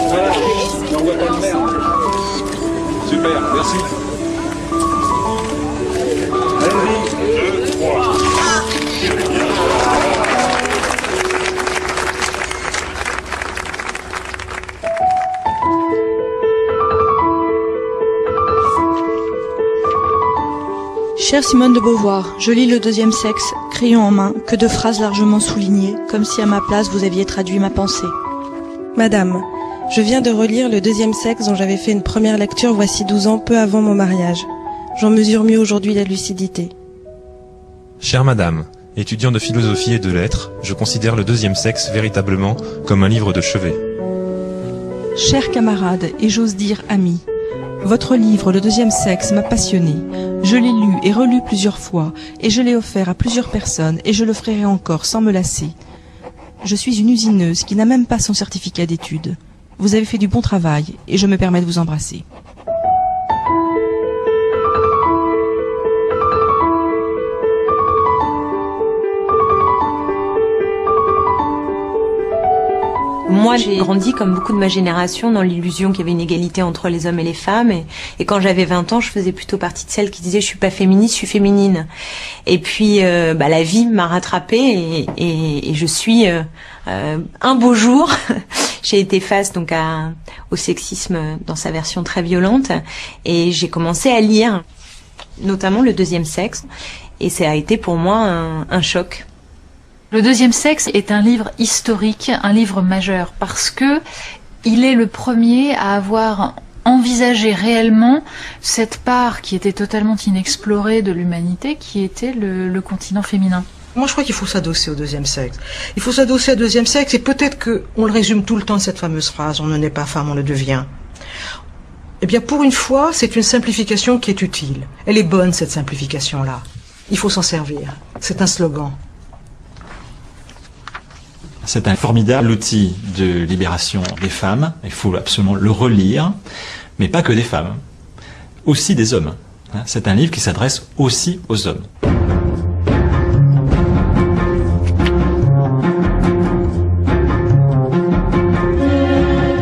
Voilà, on voit pas le maire. Super, merci. Allez-y. 2, 3. Chère Simone de Beauvoir, je lis Le deuxième sexe, crayon en main, que de phrases largement soulignées, comme si à ma place vous aviez traduit ma pensée. Madame, je viens de relire Le deuxième sexe dont j'avais fait une première lecture voici 12 ans, peu avant mon mariage. J'en mesure mieux aujourd'hui la lucidité. Chère Madame, étudiant de philosophie et de lettres, je considère Le deuxième sexe véritablement comme un livre de chevet. Chers camarades, et j'ose dire amis, votre livre Le deuxième sexe m'a passionné. Je l'ai lu et relu plusieurs fois, et je l'ai offert à plusieurs personnes, et je le ferai encore sans me lasser. Je suis une usineuse qui n'a même pas son certificat d'études. Vous avez fait du bon travail, et je me permets de vous embrasser. Moi, j'ai grandi comme beaucoup de ma génération dans l'illusion qu'il y avait une égalité entre les hommes et les femmes. Et quand j'avais 20 ans, je faisais plutôt partie de celles qui disaient « je suis pas féministe, je suis féminine ». Et puis, la vie m'a rattrapée et je suis un beau jour. J'ai été face donc au sexisme dans sa version très violente et j'ai commencé à lire, notamment Le deuxième sexe. Et ça a été pour moi un choc. Le deuxième sexe est un livre historique, un livre majeur, parce que il est le premier à avoir envisagé réellement cette part qui était totalement inexplorée de l'humanité, qui était le continent féminin. Moi, je crois qu'il faut s'adosser au deuxième sexe. Il faut s'adosser au deuxième sexe, et peut-être qu'on le résume tout le temps de cette fameuse phrase « on ne naît pas femme, on le devient ». Eh bien, pour une fois, c'est une simplification qui est utile. Elle est bonne, cette simplification-là. Il faut s'en servir. C'est un slogan. C'est un formidable outil de libération des femmes. Il faut absolument le relire, mais pas que des femmes, aussi des hommes. C'est un livre qui s'adresse aussi aux hommes.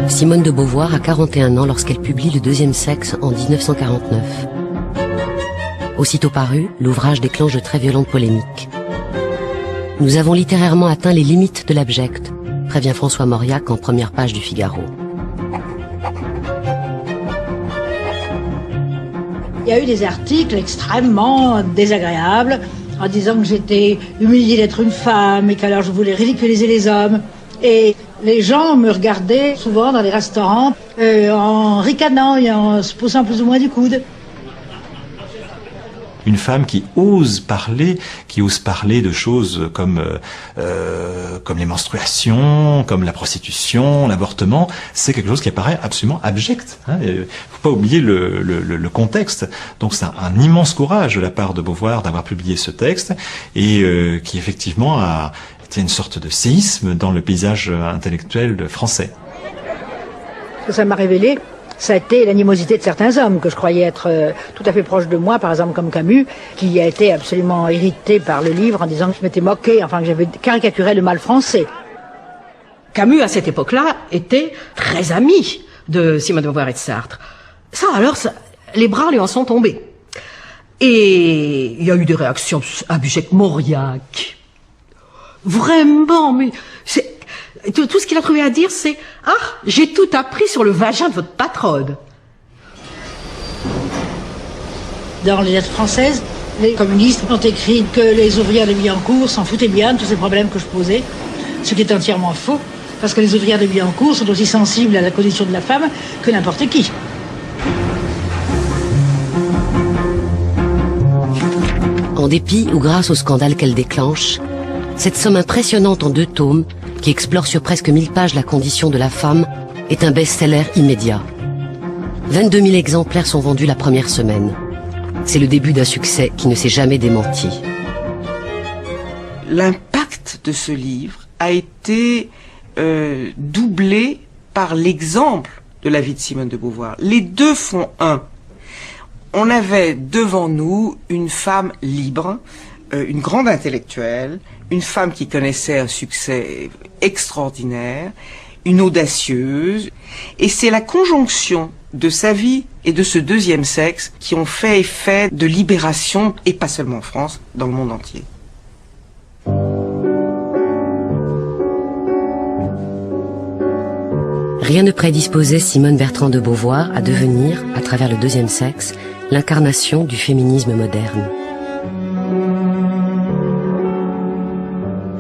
Simone de Beauvoir a 41 ans lorsqu'elle publie Le deuxième sexe en 1949. Aussitôt paru, l'ouvrage déclenche de très violentes polémiques. Nous avons littérairement atteint les limites de l'abject, prévient François Mauriac en première page du Figaro. Il y a eu des articles extrêmement désagréables en disant que j'étais humiliée d'être une femme et qu'alors je voulais ridiculiser les hommes. Et les gens me regardaient souvent dans les restaurants en ricanant et en se poussant plus ou moins du coude. Une femme qui ose parler de choses comme les menstruations, comme la prostitution, l'avortement, c'est quelque chose qui apparaît absolument abject. Il faut pas oublier le contexte. Donc c'est un immense courage de la part de Beauvoir d'avoir publié ce texte et qui effectivement a été une sorte de séisme dans le paysage intellectuel français. Ce que ça m'a révélé, ça a été l'animosité de certains hommes que je croyais être tout à fait proches de moi, par exemple comme Camus, qui a été absolument irrité par le livre en disant que je m'étais moqué, enfin que j'avais caricaturé le mal français. Camus, à cette époque-là, était très ami de Simone de Beauvoir et de Sartre. Les bras lui en sont tombés. Et il y a eu des réactions abjectes. Mauriac. Vraiment, mais tout ce qu'il a trouvé à dire, c'est « Ah, j'ai tout appris sur le vagin de votre patronne ». Dans les lettres françaises, les communistes ont écrit que les ouvrières de Billancourt s'en foutaient bien de tous ces problèmes que je posais, ce qui est entièrement faux, parce que les ouvrières de Billancourt sont aussi sensibles à la condition de la femme que n'importe qui. En dépit ou grâce au scandale qu'elle déclenche, cette somme impressionnante en 2 tomes, qui explore sur presque 1000 pages la condition de la femme, est un best-seller immédiat. 22 000 exemplaires sont vendus la première semaine. C'est le début d'un succès qui ne s'est jamais démenti. L'impact de ce livre a été doublé par l'exemple de la vie de Simone de Beauvoir. Les deux font un. On avait devant nous une femme libre, une grande intellectuelle, une femme qui connaissait un succès extraordinaire, une audacieuse, et c'est la conjonction de sa vie et de ce deuxième sexe qui ont fait effet de libération, et pas seulement en France, dans le monde entier. Rien ne prédisposait Simone Bertrand de Beauvoir à devenir, à travers le deuxième sexe, l'incarnation du féminisme moderne.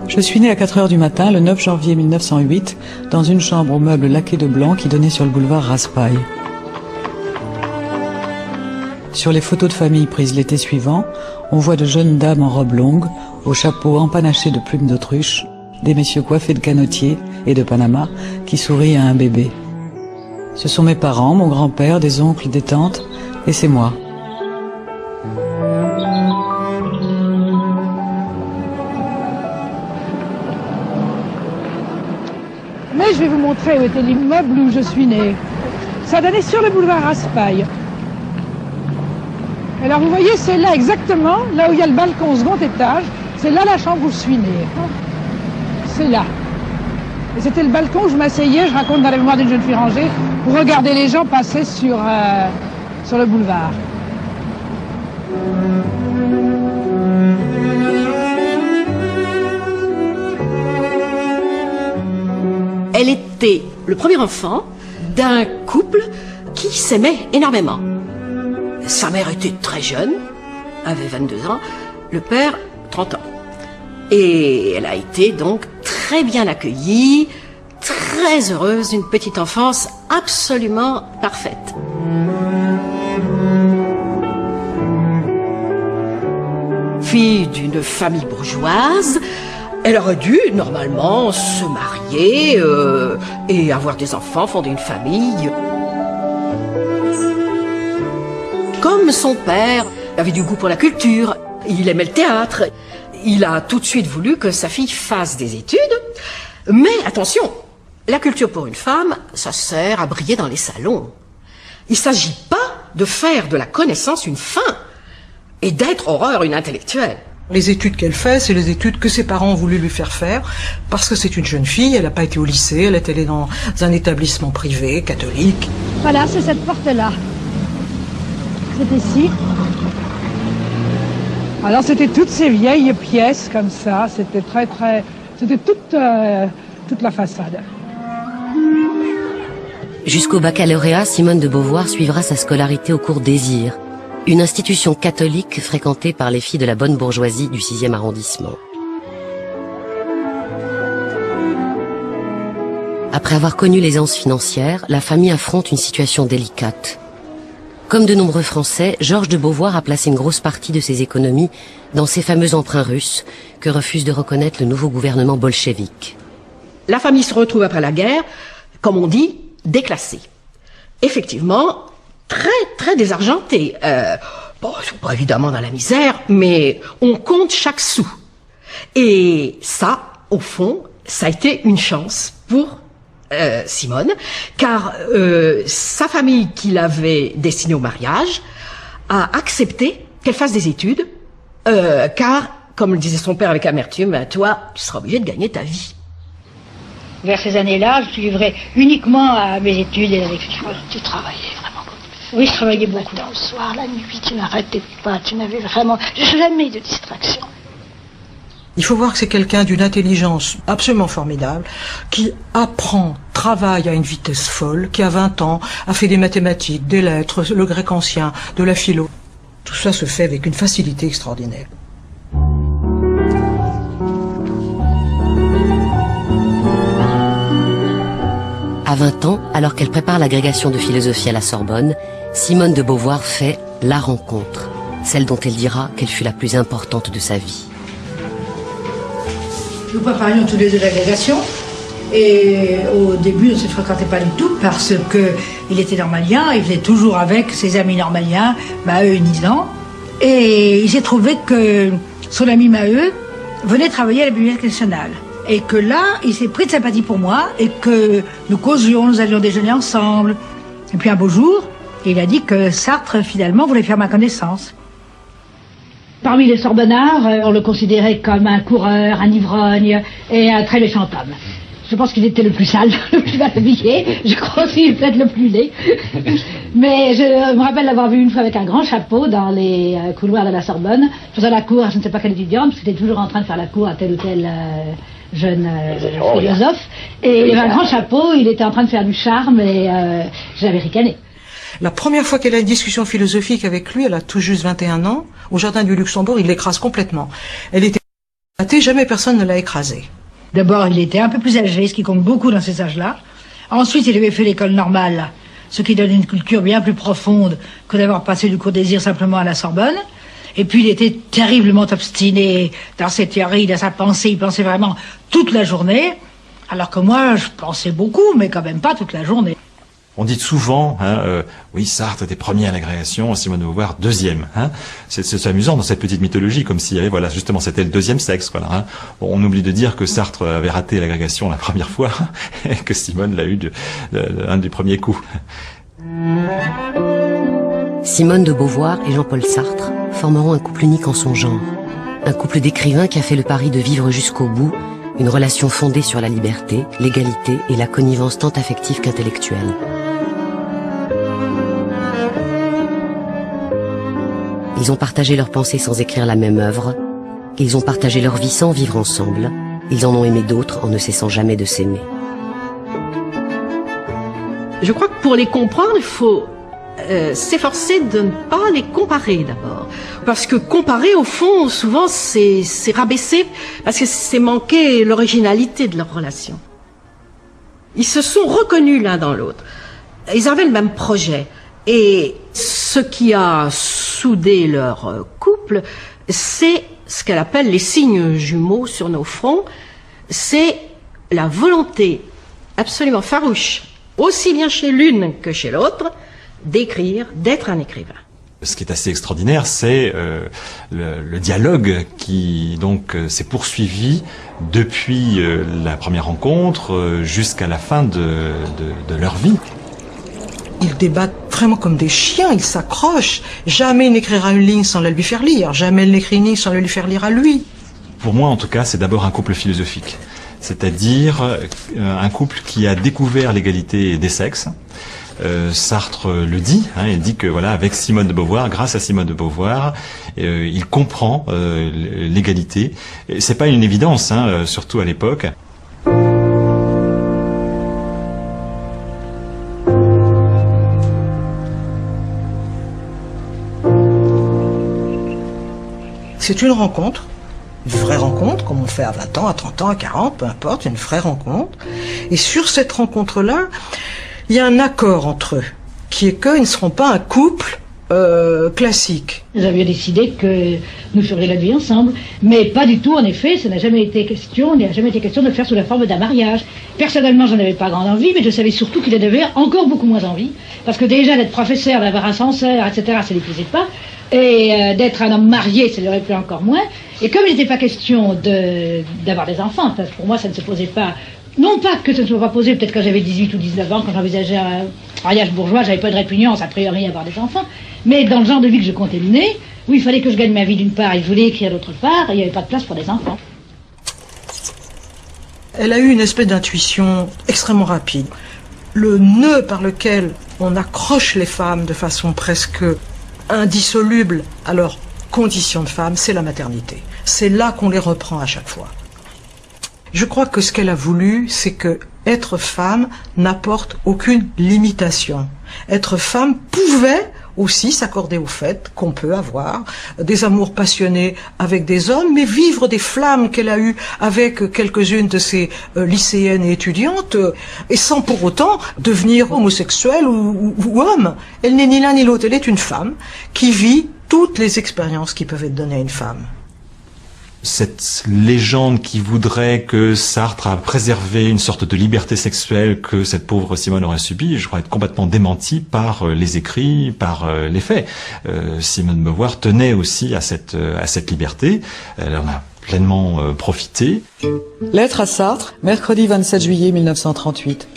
Je suis née à 4 heures du matin, le 9 janvier 1908, dans une chambre aux meubles laqués de blanc qui donnait sur le boulevard Raspail. Sur les photos de famille prises l'été suivant, on voit de jeunes dames en robe longue, au chapeau empanaché de plumes d'autruche, des messieurs coiffés de canotiers et de Panama qui sourient à un bébé. Ce sont mes parents, mon grand-père, des oncles, des tantes, et c'est moi. Mais je vais vous montrer où était l'immeuble où je suis née. Ça donnait sur le boulevard Raspail. Alors vous voyez, c'est là exactement, là où il y a le balcon au second étage, c'est là la chambre où je suis née. C'est là. Et c'était le balcon où je m'asseyais, je raconte dans la mémoire d'une jeune fille rangée, pour regarder les gens passer sur le boulevard. Elle était le premier enfant d'un couple qui s'aimait énormément. Sa mère était très jeune, avait 22 ans, le père 30 ans. Et elle a été donc très bien accueillie, très heureuse, une petite enfance absolument parfaite. Fille d'une famille bourgeoise, elle aurait dû normalement se marier et avoir des enfants, fonder une famille. Comme son père avait du goût pour la culture, il aimait le théâtre. Il a tout de suite voulu que sa fille fasse des études. Mais attention, la culture pour une femme, ça sert à briller dans les salons. Il ne s'agit pas de faire de la connaissance une fin et d'être horreur une intellectuelle. Les études qu'elle fait, c'est les études que ses parents ont voulu lui faire faire, parce que c'est une jeune fille, elle n'a pas été au lycée, elle est allée dans un établissement privé, catholique. Voilà, c'est cette porte-là. C'est ici. Alors c'était toutes ces vieilles pièces comme ça, c'était c'était toute la façade. Jusqu'au baccalauréat, Simone de Beauvoir suivra sa scolarité au cours Désir, une institution catholique fréquentée par les filles de la bonne bourgeoisie du 6e arrondissement. Après avoir connu l'aisance financière, la famille affronte une situation délicate. Comme de nombreux Français, Georges de Beauvoir a placé une grosse partie de ses économies dans ces fameux emprunts russes que refuse de reconnaître le nouveau gouvernement bolchevique. La famille se retrouve après la guerre, comme on dit, déclassée. Effectivement, très désargentée. Bon, ils sont pas évidemment dans la misère, mais on compte chaque sou. Et ça, au fond, ça a été une chance pour Simone, car sa famille qui l'avait destinée au mariage a accepté qu'elle fasse des études, car, comme le disait son père avec amertume, toi, tu seras obligé de gagner ta vie. Vers ces années-là, je suis livrée uniquement à mes études et à l'écriture. Tu travaillais vraiment beaucoup. Oui, je travaillais beaucoup. Le soir, la nuit, tu n'arrêtais pas, tu n'avais vraiment jamais de distraction. Il faut voir que c'est quelqu'un d'une intelligence absolument formidable, qui apprend, travaille à une vitesse folle, qui a 20 ans, a fait des mathématiques, des lettres, le grec ancien, de la philo. Tout ça se fait avec une facilité extraordinaire. À 20 ans, alors qu'elle prépare l'agrégation de philosophie à la Sorbonne, Simone de Beauvoir fait la rencontre, celle dont elle dira qu'elle fut la plus importante de sa vie. Nous préparions tous les deux l'agrégation et au début on ne se fréquentait pas du tout parce qu'il était normalien, il faisait toujours avec ses amis normaliens, Maheu et Nizan, et il s'est trouvé que son ami Maheu venait travailler à la Bibliothèque nationale et que là il s'est pris de sympathie pour moi et que nous causions, nous allions déjeuner ensemble et puis un beau jour Et il a dit que Sartre, finalement, voulait faire ma connaissance. Parmi les Sorbonnards, on le considérait comme un coureur, un ivrogne et un très méchant homme. Je pense qu'il était le plus sale, le plus mal habillé. Je crois aussi peut-être le plus laid. Mais je me rappelle l'avoir vu une fois avec un grand chapeau dans les couloirs de la Sorbonne, faisant la cour à je ne sais pas quelle étudiante, parce qu'il était toujours en train de faire la cour à tel ou tel jeune philosophe. Et il avait un grand chapeau, il était en train de faire du charme et j'avais ricané. La première fois qu'elle a une discussion philosophique avec lui, elle a tout juste 21 ans, au Jardin du Luxembourg, il l'écrase complètement. Elle était éclatée, jamais personne ne l'a écrasée. D'abord, il était un peu plus âgé, ce qui compte beaucoup dans ces âges-là. Ensuite, il avait fait l'école normale, ce qui donne une culture bien plus profonde que d'avoir passé du cours désir simplement à la Sorbonne. Et puis, il était terriblement obstiné dans ses théories, dans sa pensée. Il pensait vraiment toute la journée, alors que moi, je pensais beaucoup, mais quand même pas toute la journée. On dit souvent, oui, Sartre était premier à l'agrégation, Simone de Beauvoir deuxième. C'est amusant dans cette petite mythologie, comme s'il y avait, voilà, justement, c'était le deuxième sexe. Voilà, Bon, on oublie de dire que Sartre avait raté l'agrégation la première fois, et que Simone l'a eu un des premiers coups. Simone de Beauvoir et Jean-Paul Sartre formeront un couple unique en son genre. Un couple d'écrivains qui a fait le pari de vivre jusqu'au bout une relation fondée sur la liberté, l'égalité et la connivence tant affective qu'intellectuelle. Ils ont partagé leurs pensées sans écrire la même œuvre. Ils ont partagé leur vie sans vivre ensemble. Ils en ont aimé d'autres en ne cessant jamais de s'aimer. Je crois que pour les comprendre, il faut s'efforcer de ne pas les comparer d'abord. Parce que comparer, au fond, souvent, c'est rabaisser, parce que c'est manquer l'originalité de leur relation. Ils se sont reconnus l'un dans l'autre. Ils avaient le même projet. Et ce qui a soudé leur couple, c'est ce qu'elle appelle les signes jumeaux sur nos fronts. C'est la volonté absolument farouche, aussi bien chez l'une que chez l'autre, d'écrire, d'être un écrivain. Ce qui est assez extraordinaire, c'est le dialogue qui donc s'est poursuivi depuis la première rencontre jusqu'à la fin de leur vie. Ils débattent vraiment comme des chiens, ils s'accrochent. Jamais il n'écrira une ligne sans la lui faire lire. Jamais elle n'écrit une ligne sans la lui faire lire à lui. Pour moi, en tout cas, c'est d'abord un couple philosophique. C'est-à-dire un couple qui a découvert l'égalité des sexes. Sartre le dit, il dit que voilà, avec Simone de Beauvoir, grâce à Simone de Beauvoir, il comprend l'égalité. C'est pas une évidence, surtout à l'époque. C'est une rencontre, une vraie rencontre, comme on fait à 20 ans, à 30 ans, à 40, peu importe, une vraie rencontre. Et sur cette rencontre-là, il y a un accord entre eux, qui est qu'ils ne seront pas un couple classique. Nous avions décidé que nous ferions la vie ensemble, mais pas du tout, en effet, ça n'a jamais été question, il n'a jamais été question de le faire sous la forme d'un mariage. Personnellement, j'en avais pas grande envie, mais je savais surtout qu'il en avait encore beaucoup moins envie, parce que déjà d'être professeur, d'avoir un censeur, etc., ça ne lui plaisait pas, et d'être un homme marié, ça lui aurait plu encore moins. Et comme il n'était pas question d'avoir des enfants, parce que pour moi ça ne se posait pas, non pas que ça ne soit pas posé, peut-être quand j'avais 18 ou 19 ans, quand j'envisageais un mariage bourgeois, j'avais pas de répugnance a priori à avoir des enfants, mais dans le genre de vie que je comptais mener, où il fallait que je gagne ma vie d'une part et je voulais écrire d'autre part, il n'y avait pas de place pour des enfants. Elle a eu une espèce d'intuition extrêmement rapide. Le nœud par lequel on accroche les femmes de façon presque indissoluble à leur condition de femme, c'est la maternité. C'est là qu'on les reprend à chaque fois. Je crois que ce qu'elle a voulu, c'est que être femme n'apporte aucune limitation. Être femme pouvait aussi s'accorder au fait qu'on peut avoir des amours passionnés avec des hommes, mais vivre des flammes qu'elle a eues avec quelques-unes de ses lycéennes et étudiantes, et sans pour autant devenir homosexuelle ou homme. Elle n'est ni l'un ni l'autre, elle est une femme qui vit toutes les expériences qui peuvent être données à une femme. Cette légende qui voudrait que Sartre a préservé une sorte de liberté sexuelle que cette pauvre Simone aurait subie, je crois être complètement démentie par les écrits, par les faits. Simone de Beauvoir tenait aussi à cette liberté. Elle en a pleinement profité. Lettre à Sartre, mercredi 27 juillet 1938.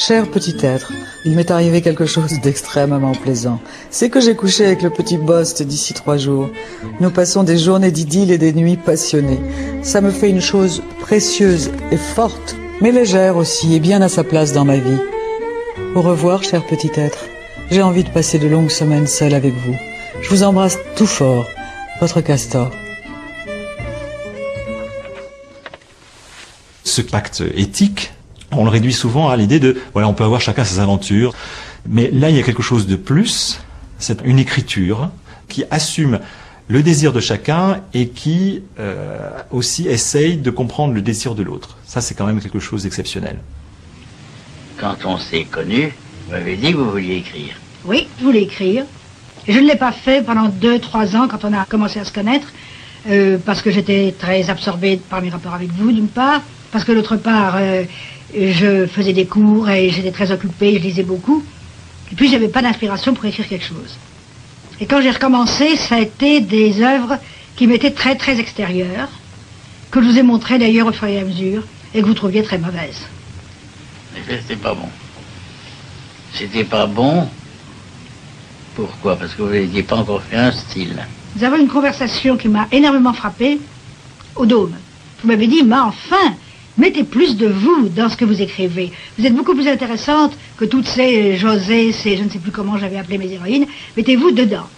Cher petit être, il m'est arrivé quelque chose d'extrêmement plaisant. C'est que j'ai couché avec le petit Bost d'ici 3 jours. Nous passons des journées d'idylle et des nuits passionnées. Ça me fait une chose précieuse et forte, mais légère aussi et bien à sa place dans ma vie. Au revoir, cher petit être. J'ai envie de passer de longues semaines seule avec vous. Je vous embrasse tout fort. Votre Castor. Ce pacte éthique, on le réduit souvent à l'idée de, voilà, on peut avoir chacun ses aventures. Mais là, il y a quelque chose de plus. C'est une écriture qui assume le désir de chacun et qui aussi essaye de comprendre le désir de l'autre. Ça, c'est quand même quelque chose d'exceptionnel. Quand on s'est connus, vous m'avez dit que vous vouliez écrire. Oui, je voulais écrire. Je ne l'ai pas fait pendant 2-3 ans quand on a commencé à se connaître, parce que j'étais très absorbée par mes rapports avec vous, d'une part, parce que d'autre part, je faisais des cours et j'étais très occupée, je lisais beaucoup. Et puis, j'avais pas d'inspiration pour écrire quelque chose. Et quand j'ai recommencé, ça a été des œuvres qui m'étaient très, très extérieures, que je vous ai montrées d'ailleurs au fur et à mesure, et que vous trouviez très mauvaises. Mais c'était pas bon. C'était pas bon. Pourquoi? Parce que vous n'aviez pas encore fait un style. Nous avons une conversation qui m'a énormément frappée au Dôme. Vous m'avez dit, mais enfin, mettez plus de vous dans ce que vous écrivez. Vous êtes beaucoup plus intéressante que toutes ces José, ces je ne sais plus comment j'avais appelé mes héroïnes. Mettez-vous dedans.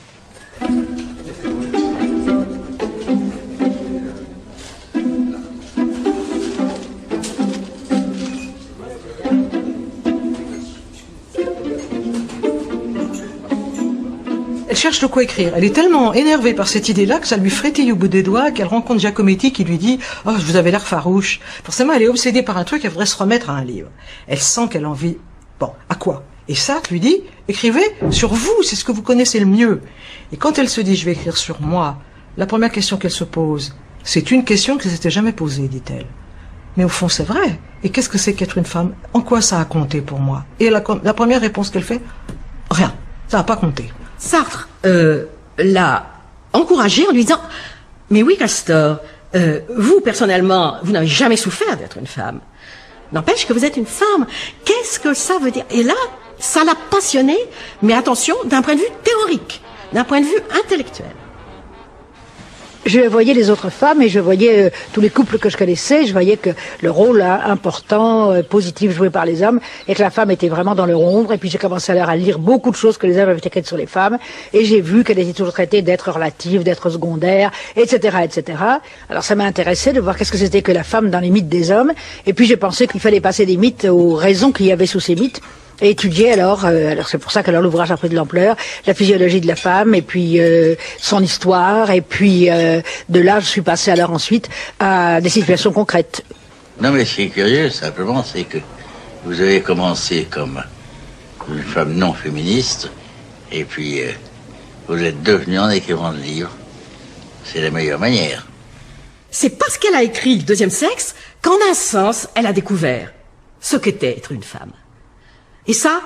Elle cherche de quoi écrire. Elle est tellement énervée par cette idée-là que ça lui frétille au bout des doigts, qu'elle rencontre Giacometti qui lui dit « Oh, vous avez l'air farouche ». Forcément, elle est obsédée par un truc, elle voudrait se remettre à un livre. Elle sent qu'elle a envie... Bon, à quoi? Et Sartre lui dit « Écrivez sur vous, c'est ce que vous connaissez le mieux ». Et quand elle se dit « Je vais écrire sur moi », la première question qu'elle se pose, c'est une question qu'elle ne s'était jamais posée, dit-elle. Mais au fond, c'est vrai. Et qu'est-ce que c'est qu'être une femme? En quoi ça a compté pour moi? Et la première réponse qu'elle fait, rien, ça n'a pas compté. Sartre l'a encouragée en lui disant « Mais oui, Castor, vous, personnellement, vous n'avez jamais souffert d'être une femme. N'empêche que vous êtes une femme. Qu'est-ce que ça veut dire ?» Et là, ça l'a passionnée, mais attention, d'un point de vue théorique, d'un point de vue intellectuel. Je voyais les autres femmes et je voyais tous les couples que je connaissais. Je voyais que le rôle important, positif joué par les hommes et que la femme était vraiment dans leur ombre. Et puis j'ai commencé alors à lire beaucoup de choses que les hommes avaient écrites sur les femmes. Et j'ai vu qu'elles étaient toujours traitées d'être relatives, d'être secondaires, etc., etc. Alors ça m'a intéressé de voir qu'est-ce que c'était que la femme dans les mythes des hommes. Et puis j'ai pensé qu'il fallait passer des mythes aux raisons qu'il y avait sous ces mythes. Et étudier alors c'est pour ça que l'ouvrage a pris de l'ampleur, la physiologie de la femme et puis son histoire et puis de là je suis passée alors ensuite à des situations concrètes. Non mais ce qui est curieux simplement c'est que vous avez commencé comme une femme non féministe et puis vous êtes devenue en écrivant le livre. C'est la meilleure manière. C'est parce qu'elle a écrit Le deuxième sexe qu'en un sens elle a découvert ce qu'était être une femme. Et ça,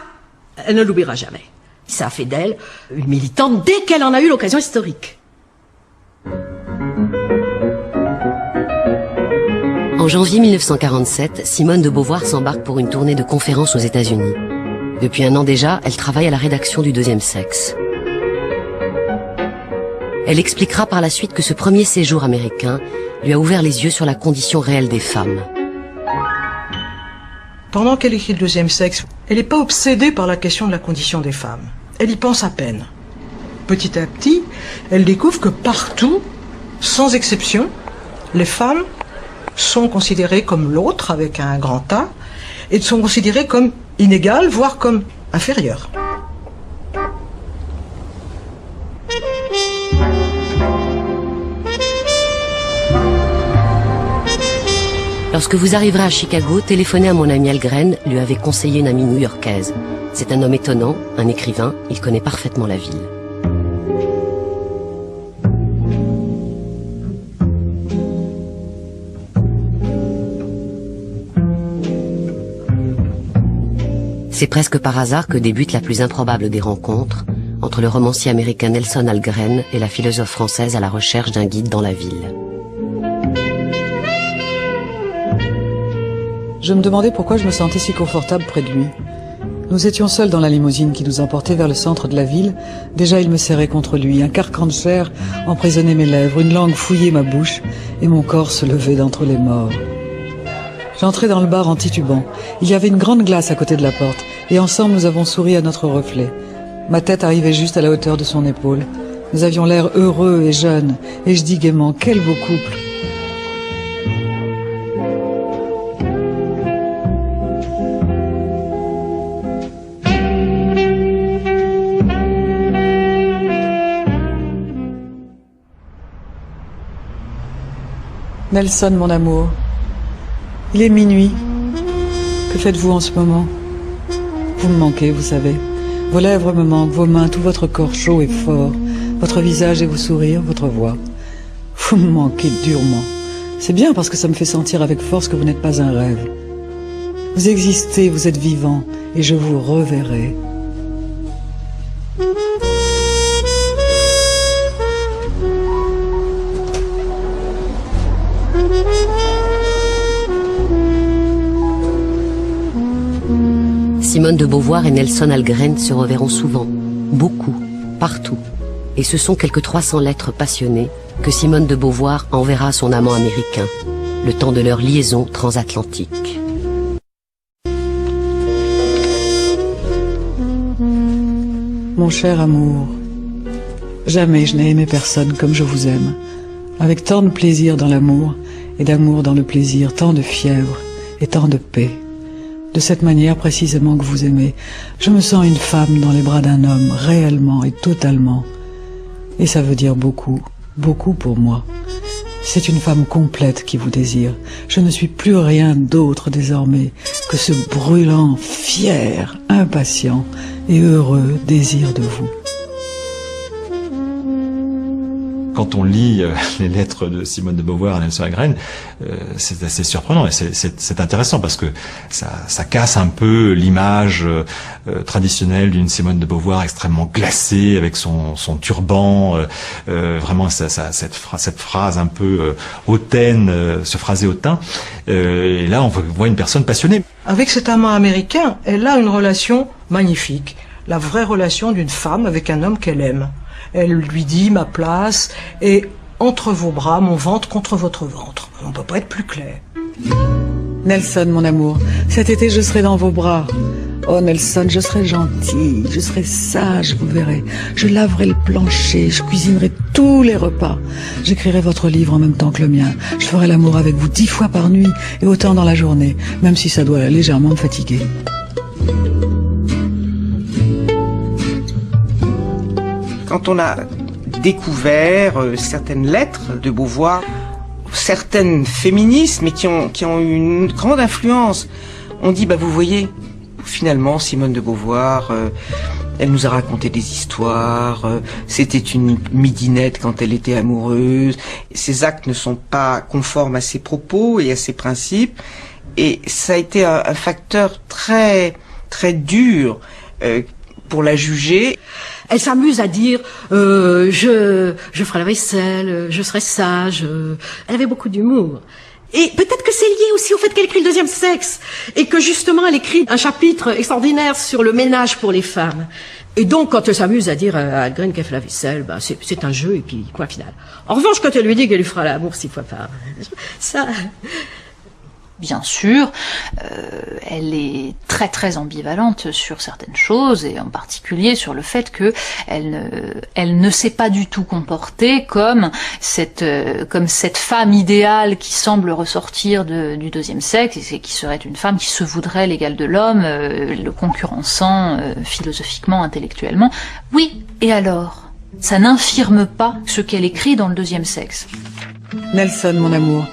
elle ne l'oubliera jamais. Ça a fait d'elle une militante dès qu'elle en a eu l'occasion historique. En janvier 1947, Simone de Beauvoir s'embarque pour une tournée de conférences aux États-Unis. Depuis 1 an déjà, elle travaille à la rédaction du Deuxième sexe. Elle expliquera par la suite que ce premier séjour américain lui a ouvert les yeux sur la condition réelle des femmes. Pendant qu'elle écrit Le Deuxième sexe, elle n'est pas obsédée par la question de la condition des femmes. Elle y pense à peine. Petit à petit, elle découvre que partout, sans exception, les femmes sont considérées comme l'autre, avec un grand A, et sont considérées comme inégales, voire comme inférieures. Lorsque vous arriverez à Chicago, téléphonez à mon ami Algren, lui avait conseillé une amie new-yorkaise. C'est un homme étonnant, un écrivain, il connaît parfaitement la ville. C'est presque par hasard que débute la plus improbable des rencontres entre le romancier américain Nelson Algren et la philosophe française à la recherche d'un guide dans la ville. Je me demandais pourquoi je me sentais si confortable près de lui. Nous étions seuls dans la limousine qui nous emportait vers le centre de la ville. Déjà, il me serrait contre lui. Un carcan de chair emprisonnait mes lèvres, une langue fouillait ma bouche et mon corps se levait d'entre les morts. J'entrai dans le bar en titubant. Il y avait une grande glace à côté de la porte et ensemble nous avons souri à notre reflet. Ma tête arrivait juste à la hauteur de son épaule. Nous avions l'air heureux et jeunes et je dis gaiement, quel beau couple. Nelson, mon amour, il est minuit. Que faites-vous en ce moment? Vous me manquez, vous savez. Vos lèvres me manquent, vos mains, tout votre corps chaud et fort, votre visage et vos sourires, votre voix. Vous me manquez durement. C'est bien parce que ça me fait sentir avec force que vous n'êtes pas un rêve. Vous existez, vous êtes vivant, et je vous reverrai. Simone de Beauvoir et Nelson Algren se reverront souvent, beaucoup, partout. Et ce sont quelques 300 lettres passionnées que Simone de Beauvoir enverra à son amant américain, le temps de leur liaison transatlantique. Mon cher amour, jamais je n'ai aimé personne comme je vous aime, avec tant de plaisir dans l'amour et d'amour dans le plaisir, tant de fièvre et tant de paix. De cette manière précisément que vous aimez, je me sens une femme dans les bras d'un homme, réellement et totalement. Et ça veut dire beaucoup, beaucoup pour moi. C'est une femme complète qui vous désire. Je ne suis plus rien d'autre désormais que ce brûlant, fier, impatient et heureux désir de vous. Quand on lit les lettres de Simone de Beauvoir et Nelson Algren, c'est assez surprenant et c'est intéressant parce que ça casse un peu l'image traditionnelle d'une Simone de Beauvoir extrêmement glacée avec son turban, vraiment cette phrase un peu hautaine, ce phrasé hautain. Et là, on voit une personne passionnée. Avec cet amant américain, elle a une relation magnifique, la vraie relation d'une femme avec un homme qu'elle aime. Elle lui dit ma place est entre vos bras, mon ventre contre votre ventre. On ne peut pas être plus clair. Nelson, mon amour, cet été je serai dans vos bras. Oh Nelson, je serai gentille, je serai sage, vous verrez. Je laverai le plancher, je cuisinerai tous les repas. J'écrirai votre livre en même temps que le mien. Je ferai l'amour avec vous 10 fois par nuit et autant dans la journée, même si ça doit légèrement me fatiguer. Quand on a découvert certaines lettres de Beauvoir, certaines féministes, mais qui ont eu une grande influence, on dit, vous voyez, finalement, Simone de Beauvoir, elle nous a raconté des histoires, c'était une midinette quand elle était amoureuse, ses actes ne sont pas conformes à ses propos et à ses principes, et ça a été un facteur très, très dur pour la juger. Elle s'amuse à dire je ferai la vaisselle, je serai sage. Elle avait beaucoup d'humour. Et peut-être que c'est lié aussi au fait qu'elle écrit le deuxième sexe et que justement elle écrit un chapitre extraordinaire sur le ménage pour les femmes. Et donc quand elle s'amuse à dire à Algren qu'elle fait la vaisselle, c'est un jeu et puis point final. En revanche, quand elle lui dit qu'elle lui fera l'amour 6 fois par ça. Bien sûr, elle est très très ambivalente sur certaines choses et en particulier sur le fait que elle ne s'est pas du tout comportée comme cette femme idéale qui semble ressortir du deuxième sexe et qui serait une femme qui se voudrait l'égale de l'homme, le concurrençant philosophiquement, intellectuellement. Oui, et alors? Ça n'infirme pas ce qu'elle écrit dans le deuxième sexe. Nelson, mon amour,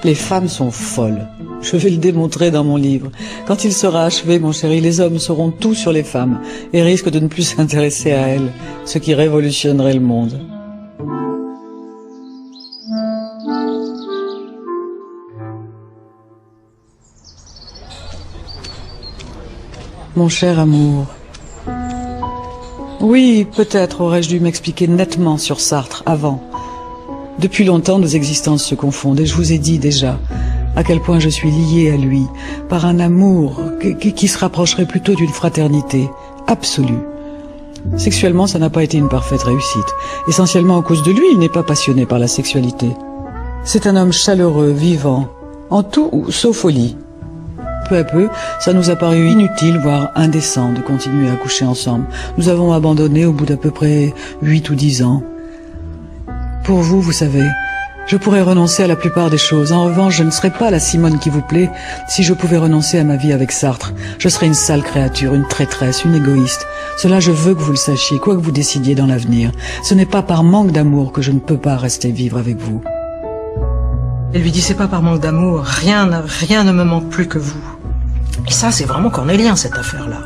les femmes sont folles. Je vais le démontrer dans mon livre. Quand il sera achevé, mon chéri, les hommes sauront tout sur les femmes et risquent de ne plus s'intéresser à elles, ce qui révolutionnerait le monde. Mon cher amour, oui, peut-être aurais-je dû m'expliquer nettement sur Sartre avant. Depuis longtemps, nos existences se confondent et je vous ai dit déjà à quel point je suis liée à lui par un amour qui se rapprocherait plutôt d'une fraternité absolue. Sexuellement, ça n'a pas été une parfaite réussite. Essentiellement à cause de lui, il n'est pas passionné par la sexualité. C'est un homme chaleureux, vivant, en tout sauf au lit. Peu à peu, ça nous a paru inutile, voire indécent de continuer à coucher ensemble. Nous avons abandonné au bout d'à peu près 8 ou 10 ans. Pour vous, vous savez, je pourrais renoncer à la plupart des choses. En revanche, je ne serais pas la Simone qui vous plaît si je pouvais renoncer à ma vie avec Sartre. Je serais une sale créature, une traîtresse, une égoïste. Cela, je veux que vous le sachiez, quoi que vous décidiez dans l'avenir. Ce n'est pas par manque d'amour que je ne peux pas rester vivre avec vous. Elle lui dit, c'est pas par manque d'amour, rien ne me manque plus que vous. Et ça, c'est vraiment cornélien, cette affaire-là.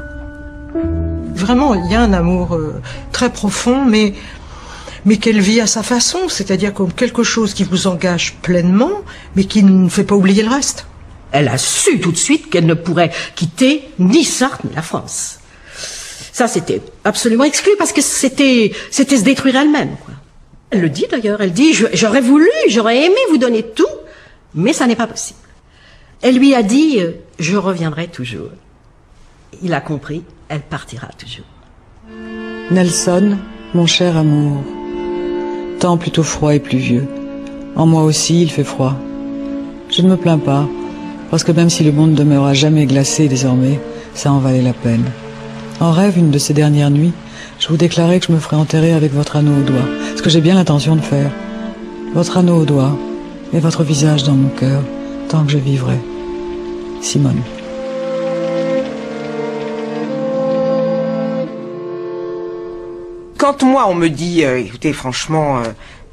Vraiment, il y a un amour très profond, mais qu'elle vit à sa façon, c'est-à-dire comme quelque chose qui vous engage pleinement, mais qui ne fait pas oublier le reste. Elle a su tout de suite qu'elle ne pourrait quitter ni Sartre ni la France. Ça, c'était absolument exclu, parce que c'était se détruire elle-même, quoi. Elle le dit d'ailleurs, elle dit, j'aurais aimé vous donner tout, mais ça n'est pas possible. Elle lui a dit, je reviendrai toujours. Il a compris, elle partira toujours. Nelson, mon cher amour, temps plutôt froid et pluvieux. En moi aussi, il fait froid. Je ne me plains pas, parce que même si le monde demeure à jamais glacé désormais, ça en valait la peine. En rêve, une de ces dernières nuits, je vous déclarais que je me ferais enterrer avec votre anneau au doigt, ce que j'ai bien l'intention de faire. Votre anneau au doigt et votre visage dans mon cœur, tant que je vivrai. Simone. Quand moi on me dit, écoutez franchement,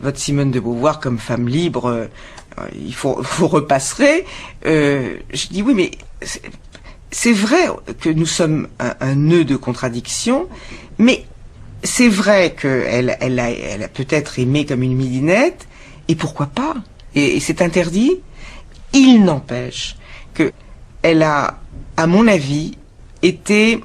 votre Simone de Beauvoir comme femme libre, vous repasserez, je dis oui mais c'est vrai que nous sommes un nœud de contradiction, mais c'est vrai qu'elle a peut-être aimé comme une midinette, et pourquoi pas, et c'est interdit. Il n'empêche que elle a, à mon avis, été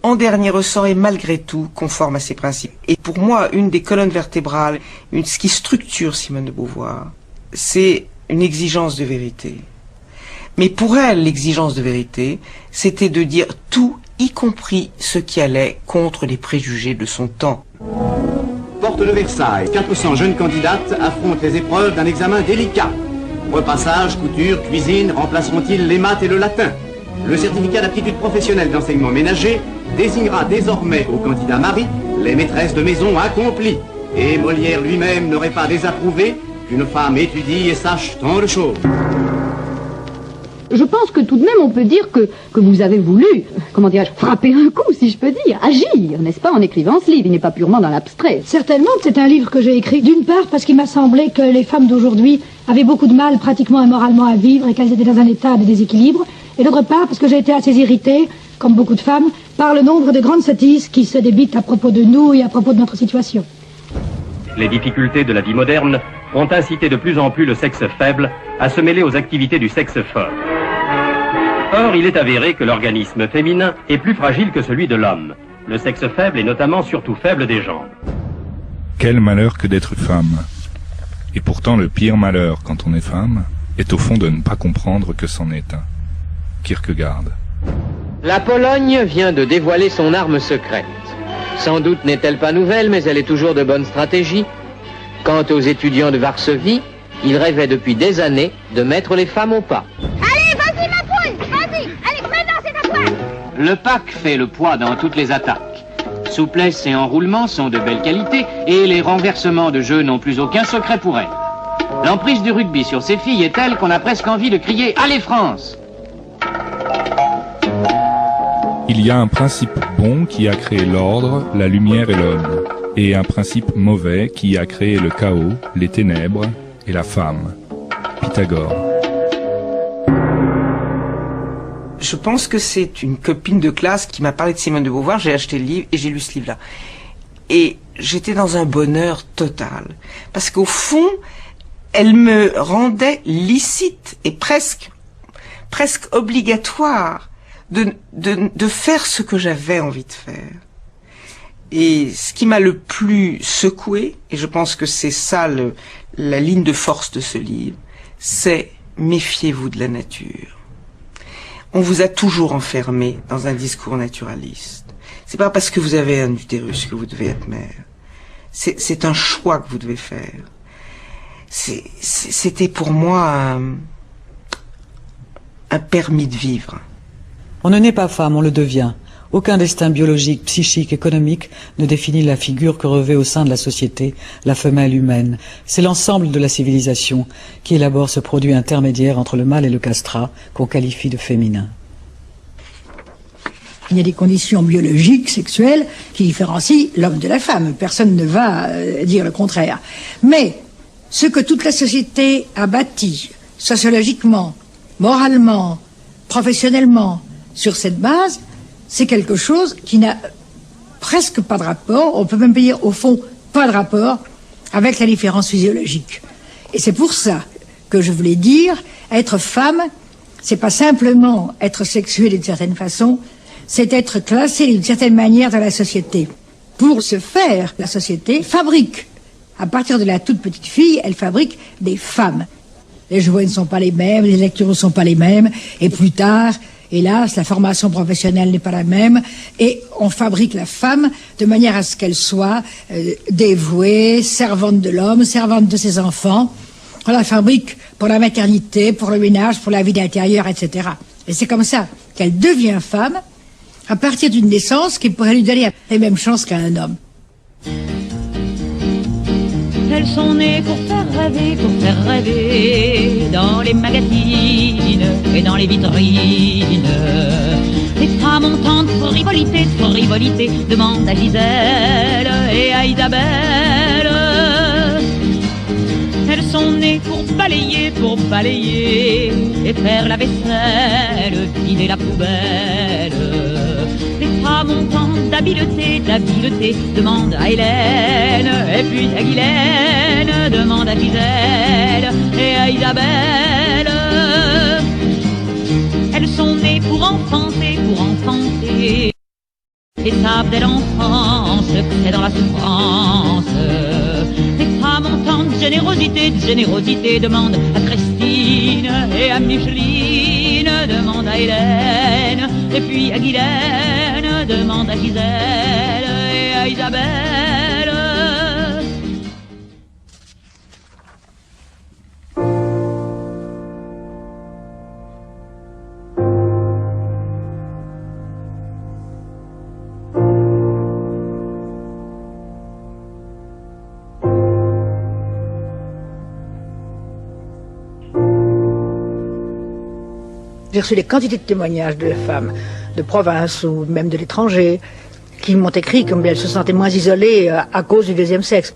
en dernier ressort et malgré tout conforme à ses principes. Et pour moi, une des colonnes vertébrales, ce qui structure Simone de Beauvoir, c'est une exigence de vérité. Mais pour elle, l'exigence de vérité, c'était de dire tout, y compris ce qui allait contre les préjugés de son temps. Porte de Versailles, 400 jeunes candidates affrontent les épreuves d'un examen délicat. Repassage, couture, cuisine, remplaceront-ils les maths et le latin? Le certificat d'aptitude professionnelle d'enseignement ménager désignera désormais aux candidats mari les maîtresses de maison accomplies. Et Molière lui-même n'aurait pas désapprouvé qu'une femme étudie et sache tant de choses. Je pense que tout de même on peut dire que vous avez voulu, comment dirais-je, frapper un coup, si je peux dire, agir, n'est-ce pas, en écrivant ce livre. Il n'est pas purement dans l'abstrait. Certainement que c'est un livre que j'ai écrit, d'une part parce qu'il m'a semblé que les femmes d'aujourd'hui avaient beaucoup de mal pratiquement et moralement à vivre et qu'elles étaient dans un état de déséquilibre, et d'autre part parce que j'ai été assez irritée, comme beaucoup de femmes, par le nombre de grandes sottises qui se débitent à propos de nous et à propos de notre situation. Les difficultés de la vie moderne ont incité de plus en plus le sexe faible à se mêler aux activités du sexe fort. Or, il est avéré que l'organisme féminin est plus fragile que celui de l'homme. Le sexe faible est notamment surtout faible des jambes. Quel malheur que d'être femme. Et pourtant le pire malheur quand on est femme est au fond de ne pas comprendre que c'en est un. Kierkegaard. La Pologne vient de dévoiler son arme secrète. Sans doute n'est-elle pas nouvelle, mais elle est toujours de bonne stratégie. Quant aux étudiants de Varsovie, ils rêvaient depuis des années de mettre les femmes au pas. Allez, vas-y ma poule, vas-y, allez, maintenant c'est à toi. Le pack fait le poids dans toutes les attaques. Souplesse et enroulement sont de belle qualité et les renversements de jeu n'ont plus aucun secret pour elle. L'emprise du rugby sur ces filles est telle qu'on a presque envie de crier « Allez France !» Il y a un principe bon qui a créé l'ordre, la lumière et l'homme, et un principe mauvais qui a créé le chaos, les ténèbres et la femme. Pythagore. Je pense que c'est une copine de classe qui m'a parlé de Simone de Beauvoir, j'ai acheté le livre et j'ai lu ce livre-là. Et j'étais dans un bonheur total. Parce qu'au fond, elle me rendait licite et presque obligatoire de faire ce que j'avais envie de faire. Et ce qui m'a le plus secoué, et je pense que c'est ça la ligne de force de ce livre, c'est méfiez-vous de la nature. On vous a toujours enfermé dans un discours naturaliste. C'est pas parce que vous avez un utérus que vous devez être mère. C'est un choix que vous devez faire. C'était pour moi un permis de vivre. On ne naît pas femme, on le devient. Aucun destin biologique, psychique, économique ne définit la figure que revêt au sein de la société la femelle humaine. C'est l'ensemble de la civilisation qui élabore ce produit intermédiaire entre le mâle et le castrat qu'on qualifie de féminin. Il y a des conditions biologiques, sexuelles, qui différencient l'homme de la femme. Personne ne va dire le contraire. Mais ce que toute la société a bâti, sociologiquement, moralement, professionnellement, sur cette base, c'est quelque chose qui n'a presque pas de rapport, on peut même dire au fond pas de rapport avec la différence physiologique. Et c'est pour ça que je voulais dire, être femme, c'est pas simplement être sexuée d'une certaine façon, c'est être classé d'une certaine manière dans la société. Pour ce faire, la société fabrique. À partir de la toute petite fille, elle fabrique des femmes. Les jouets ne sont pas les mêmes, les lectures ne sont pas les mêmes, et plus tard, hélas, la formation professionnelle n'est pas la même, et on fabrique la femme de manière à ce qu'elle soit dévouée, servante de l'homme, servante de ses enfants. On la fabrique pour la maternité, pour le ménage, pour la vie d'intérieur, etc. Et c'est comme ça qu'elle devient femme, à partir d'une naissance qui pourrait lui donner les mêmes chances qu'à un homme. Elles sont nées pour faire rêver dans les magazines et dans les vitrines. Les femmes ont tant de frivolité, demande à Gisèle et à Isabelle. Elles sont nées pour balayer et faire la vaisselle, vider la poubelle. Les femmes ont tant d'habileté, demande à Hélène, et puis à Guylaine, demande à Gisèle et à Isabelle. Elles sont nées pour enfanter, et savent dès l'enfance que c'est dans la souffrance. Les femmes ont tant de générosité, demande à Christine et à Micheline, demande à Hélène, et puis à Guylaine, demande à Gisèle et à Isabelle. J'ai reçu des quantités de témoignages de femmes de province ou même de l'étranger qui m'ont écrit comme elles se sentaient moins isolées à cause du deuxième sexe.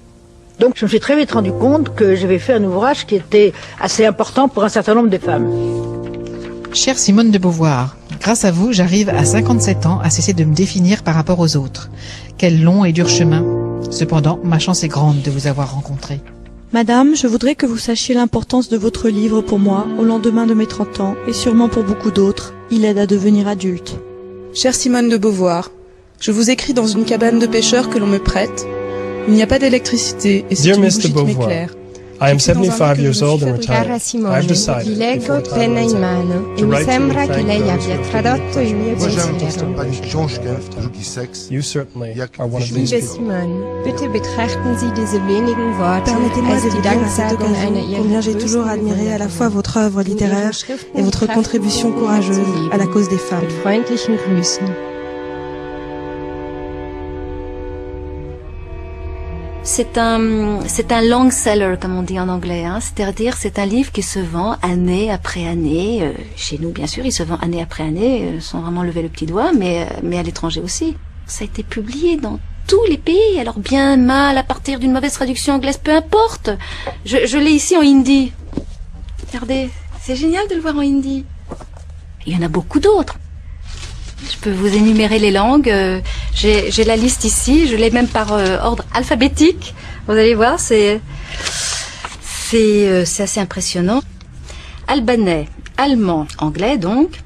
Donc je me suis très vite rendu compte que j'avais fait un ouvrage qui était assez important pour un certain nombre de femmes. Chère Simone de Beauvoir, grâce à vous, j'arrive à 57 ans à cesser de me définir par rapport aux autres. Quel long et dur chemin. Cependant, ma chance est grande de vous avoir rencontré. Madame, je voudrais que vous sachiez l'importance de votre livre pour moi, au lendemain de mes 30 ans, et sûrement pour beaucoup d'autres. Il aide à devenir adulte. Chère Simone de Beauvoir, je vous écris dans une cabane de pêcheurs que l'on me prête. Il n'y a pas d'électricité et c'est une bougie qui m'éclaire. I am 75 years old and retired. Cara Simone, I've decided, vi leggo penna in mano e mi sembra che lei abbia tradotto il mio pensiero. You certainly are one of these Liebe people. Simone, bitte betrachten Sie diese wenigen Worte als die Danksagung einer Ihrer combien j'ai toujours admiré à la fois votre œuvre littéraire et votre contribution courageuse à la cause des femmes. Mit freundlichen Grüßen. C'est un long seller, comme on dit en anglais, hein. C'est-à-dire c'est un livre qui se vend année après année. Chez nous, bien sûr, il se vend année après année, sans vraiment lever le petit doigt, mais à l'étranger aussi. Ça a été publié dans tous les pays, alors bien, mal, à partir d'une mauvaise traduction anglaise, peu importe. Je l'ai ici en hindi. Regardez, c'est génial de le voir en hindi. Il y en a beaucoup d'autres. Je peux vous énumérer les langues. J'ai la liste ici. Je l'ai même par ordre alphabétique. Vous allez voir, c'est assez impressionnant. Albanais, allemand, anglais donc.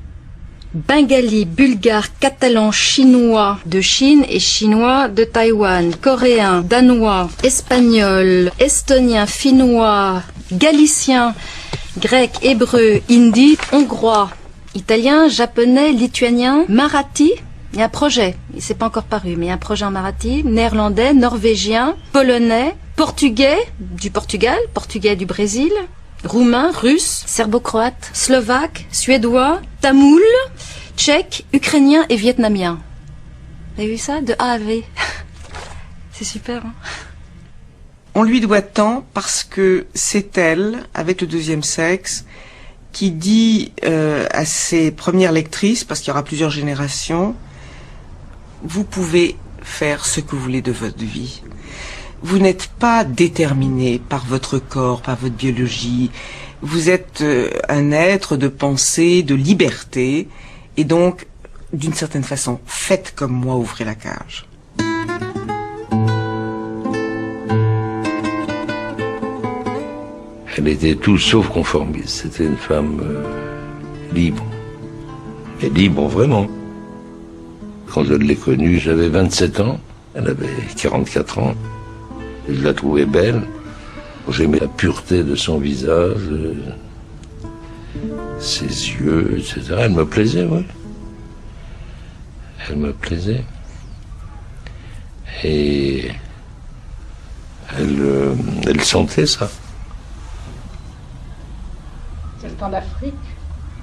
Bengali, bulgare, catalan, chinois de Chine et chinois de Taïwan. Coréen, danois, espagnol, estonien, finnois, galicien, grec, hébreu, hindi, hongrois, italien, japonais, lituanien, marathi. Il y a un projet, il s'est pas encore paru, mais il y a un projet en marathi, néerlandais, norvégien, polonais, portugais du Portugal, portugais du Brésil, roumain, russe, serbo-croate, slovaque, suédois, tamoul, tchèque, ukrainien et vietnamien. Vous avez vu ça? De A à V. C'est super, hein? On lui doit tant parce que c'est elle, avec le deuxième sexe, qui dit à ses premières lectrices, parce qu'il y aura plusieurs générations, vous pouvez faire ce que vous voulez de votre vie. Vous n'êtes pas déterminé par votre corps, par votre biologie. Vous êtes un être de pensée, de liberté, et donc, d'une certaine façon, faites comme moi, ouvrez la cage. Elle était tout sauf conformiste. C'était une femme libre. Et libre vraiment. Quand je l'ai connue, j'avais 27 ans. Elle avait 44 ans. Je la trouvais belle. J'aimais la pureté de son visage, ses yeux, etc. Elle me plaisait, oui. Elle me plaisait. Et elle sentait ça. En Afrique,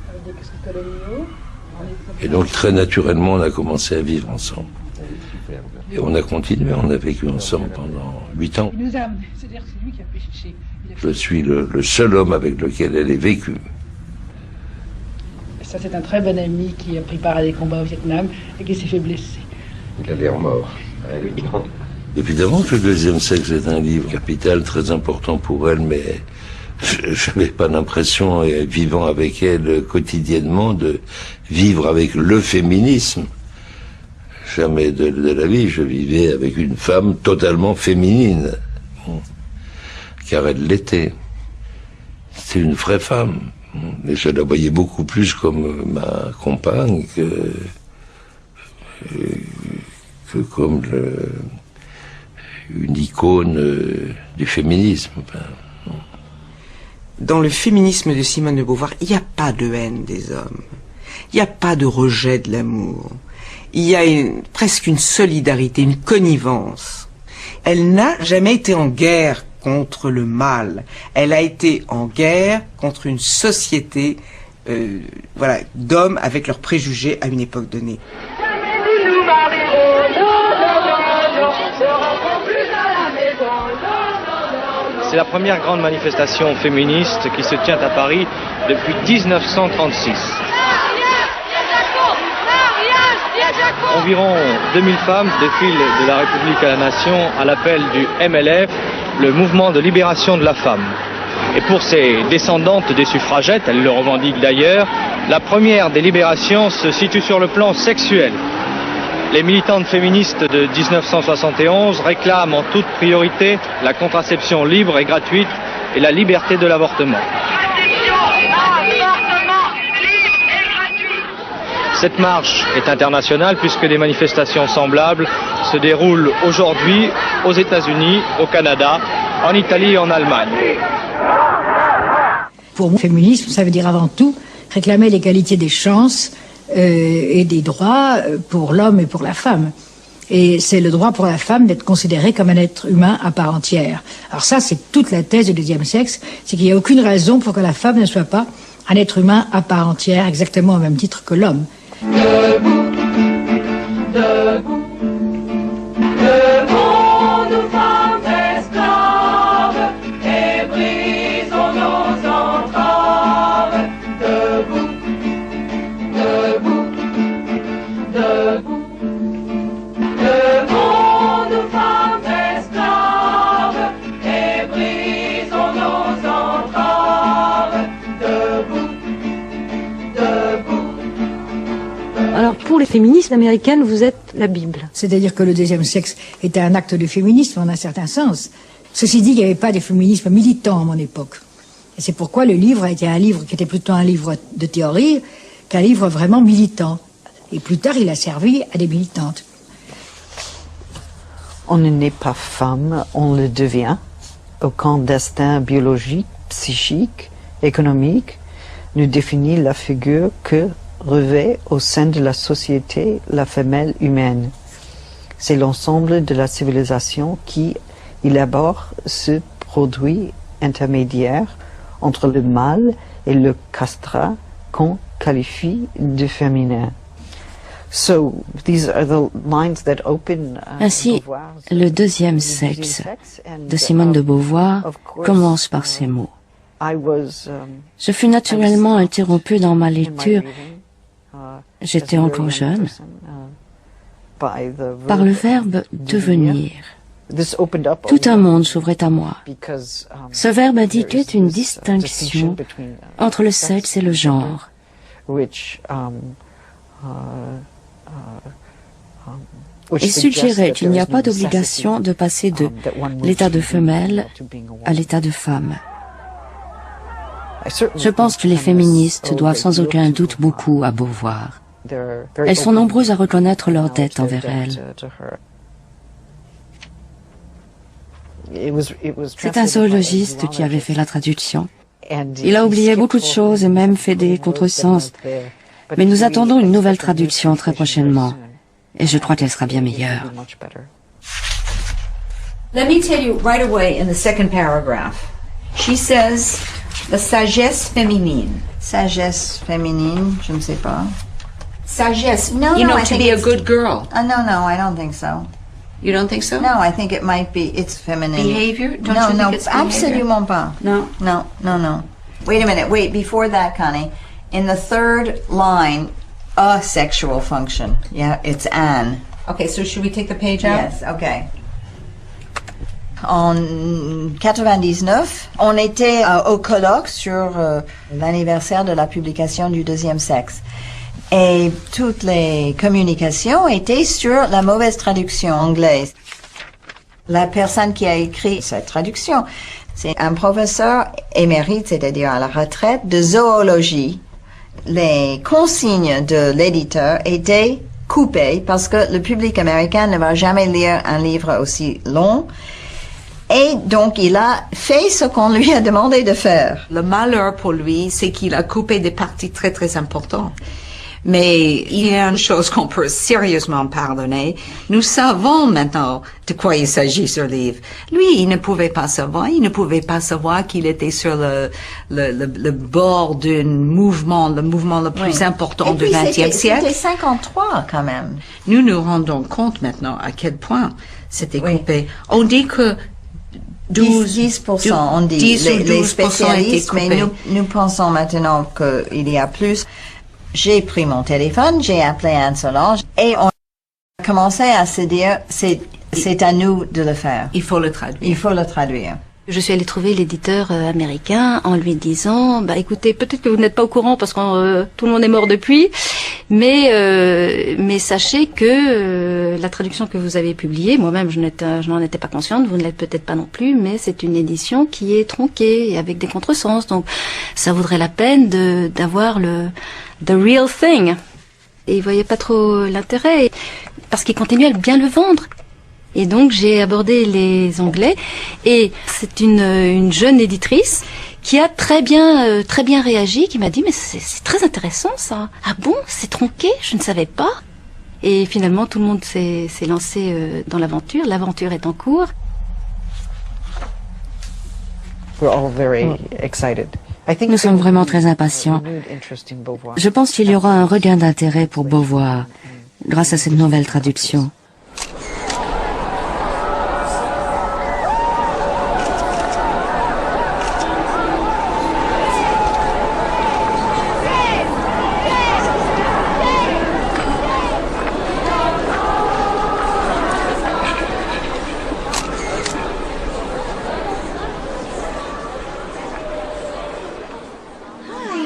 avec des questions coloniaux. Et donc très naturellement, on a commencé à vivre ensemble. Et on a continué, on a vécu ensemble pendant 8 ans. Il nous a amené, c'est-à-dire que c'est lui qui a péché. Je suis le seul homme avec lequel elle ait vécu. Et ça, c'est un très bon ami qui a pris part à des combats au Vietnam et qui s'est fait blesser. Il a l'air mort. Évidemment que le deuxième sexe est un livre capital, très important pour elle, mais je n'avais pas l'impression, vivant avec elle quotidiennement, de vivre avec le féminisme. Jamais de la vie, je vivais avec une femme totalement féminine. Car elle l'était. C'était une vraie femme. Et je la voyais beaucoup plus comme ma compagne que comme une icône du féminisme. Dans le féminisme de Simone de Beauvoir, il n'y a pas de haine des hommes. Il n'y a pas de rejet de l'amour. Il y a presque une solidarité, une connivence. Elle n'a jamais été en guerre contre le mal. Elle a été en guerre contre une société d'hommes avec leurs préjugés à une époque donnée. C'est la première grande manifestation féministe qui se tient à Paris depuis 1936. Environ 2000 femmes défilent de la République à la Nation à l'appel du MLF, le mouvement de libération de la femme. Et pour ces descendantes des suffragettes, elles le revendiquent d'ailleurs, la première des libérations se situe sur le plan sexuel. Les militantes féministes de 1971 réclament en toute priorité la contraception libre et gratuite et la liberté de l'avortement. Cette marche est internationale puisque des manifestations semblables se déroulent aujourd'hui aux États-Unis, au Canada, en Italie et en Allemagne. Pour moi, le féminisme, ça veut dire avant tout réclamer l'égalité des chances et des droits pour l'homme et pour la femme. Et c'est le droit pour la femme d'être considérée comme un être humain à part entière. Alors ça, c'est toute la thèse du deuxième sexe, c'est qu'il n'y a aucune raison pour que la femme ne soit pas un être humain à part entière, exactement au même titre que l'homme. Debout, debout, levons nos femmes esclaves et brisons nos entraves. Debout, debout, debout, levons nos femmes esclaves et brisons nos entraves. Debout, debout. Alors pour les féministes américaines, vous êtes la Bible. C'est-à-dire que le deuxième sexe était un acte de féminisme en un certain sens. Ceci dit, il n'y avait pas de féminisme militant à mon époque. Et c'est pourquoi le livre a été un livre qui était plutôt un livre de théorie qu'un livre vraiment militant. Et plus tard, il a servi à des militantes. On ne naît pas femme, on le devient. Aucun destin biologique, psychique, économique nous définit la figure que revêt au sein de la société la femelle humaine. C'est l'ensemble de la civilisation qui élabore ce produit intermédiaire entre le mâle et le castrat qu'on qualifie de féminin. Ainsi, le deuxième sexe de Simone de Beauvoir commence par ces mots. Je fus naturellement interrompu dans ma lecture, j'étais encore jeune, par le verbe devenir. Tout un monde s'ouvrait à moi. Ce verbe indiquait une distinction entre le sexe et le genre. Et suggérait qu'il n'y a pas d'obligation de passer de l'état de femelle à l'état de femme. Je pense que les féministes doivent sans aucun doute beaucoup à Beauvoir. Elles sont nombreuses à reconnaître leur dette envers elle. C'est un zoologiste qui avait fait la traduction. Il a oublié beaucoup de choses et même fait des contresens. Mais nous attendons une nouvelle traduction très prochainement. Et je crois qu'elle sera bien meilleure. Let me tell you right away in the second paragraph. She says the sagesse féminine. Sagesse féminine, je ne sais pas. Sagesse, No, you no, know, I to think be a it's- good girl. No, I don't think so. You don't think so? No, I think it might be, it's feminine. Behavior? Don't no, you think no, it's behavior? absolument pas. No? No. Wait a minute, before that, Connie. In the third line, a sexual function. Yeah, it's an. Okay, so should we take the page out? Yes, okay. En 99, on était au colloque sur l'anniversaire de la publication du deuxième sexe. Et toutes les communications étaient sur la mauvaise traduction anglaise. La personne qui a écrit cette traduction, c'est un professeur émérite, c'est-à-dire à la retraite, de zoologie. Les consignes de l'éditeur étaient coupées parce que le public américain ne va jamais lire un livre aussi long. Et donc, il a fait ce qu'on lui a demandé de faire. Le malheur pour lui, c'est qu'il a coupé des parties très très importantes. Mais il y a une chose qu'on peut sérieusement pardonner. Nous savons maintenant de quoi il s'agit sur le livre. Lui, il ne pouvait pas savoir. Il ne pouvait pas savoir qu'il était sur le bord d'un mouvement, le mouvement le plus important du XXe siècle. C'était 53 quand même. Nous nous rendons compte maintenant à quel point c'était coupé. On dit que 10%, on dit. 10 ou 12% les spécialistes, étaient mais coupés. nous pensons maintenant qu'il y a plus. J'ai pris mon téléphone, j'ai appelé Anne Solange et on a commencé à se dire, c'est à nous de le faire. Il faut le traduire. Il faut le traduire. Je suis allée trouver l'éditeur américain en lui disant, bah écoutez, peut-être que vous n'êtes pas au courant parce que tout le monde est mort depuis, mais sachez que la traduction que vous avez publiée, moi-même je n'en étais pas consciente, vous ne l'êtes peut-être pas non plus, mais c'est une édition qui est tronquée avec des contresens, donc ça vaudrait la peine d'avoir the real thing. Et il voyait pas trop l'intérêt parce qu'il continuait à bien le vendre. Et donc j'ai abordé les Anglais et c'est une jeune éditrice qui a très bien réagi, qui m'a dit mais c'est très intéressant ça. Ah bon, c'est tronqué, je ne savais pas. Et finalement tout le monde s'est lancé dans l'aventure. L'aventure est en cours. Nous sommes vraiment très impatients. Je pense qu'il y aura un regain d'intérêt pour Beauvoir grâce à cette nouvelle traduction.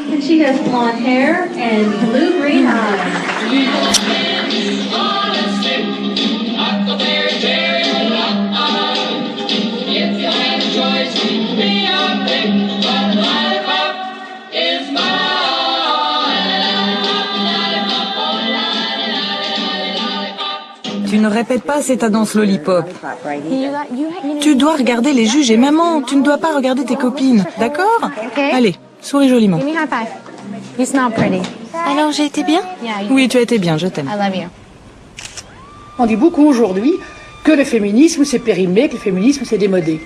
And she has blonde hair and blue-green eyes. Tu ne répètes pas, c'est ta danse lollipop. Tu dois regarder les juges et maman, tu ne dois pas regarder tes copines, d'accord? Allez, Souris joliment. Give me a high five. You smell pretty. Alors j'ai été bien? Oui, tu as été bien, je t'aime. I love you. On dit beaucoup aujourd'hui que le féminisme c'est périmé, que le féminisme c'est démodé.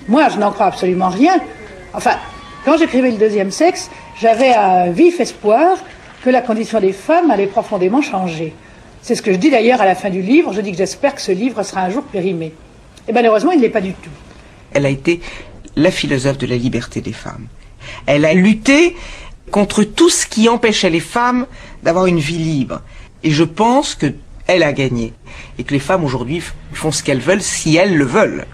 Moi, je n'en crois absolument rien. Enfin, quand j'écrivais Le Deuxième Sexe, j'avais un vif espoir que la condition des femmes allait profondément changer. C'est ce que je dis d'ailleurs à la fin du livre. Je dis que j'espère que ce livre sera un jour périmé. Et malheureusement, il ne l'est pas du tout. Elle a été la philosophe de la liberté des femmes. Elle a lutté contre tout ce qui empêchait les femmes d'avoir une vie libre. Et je pense qu'elle a gagné. Et que les femmes aujourd'hui font ce qu'elles veulent si elles le veulent.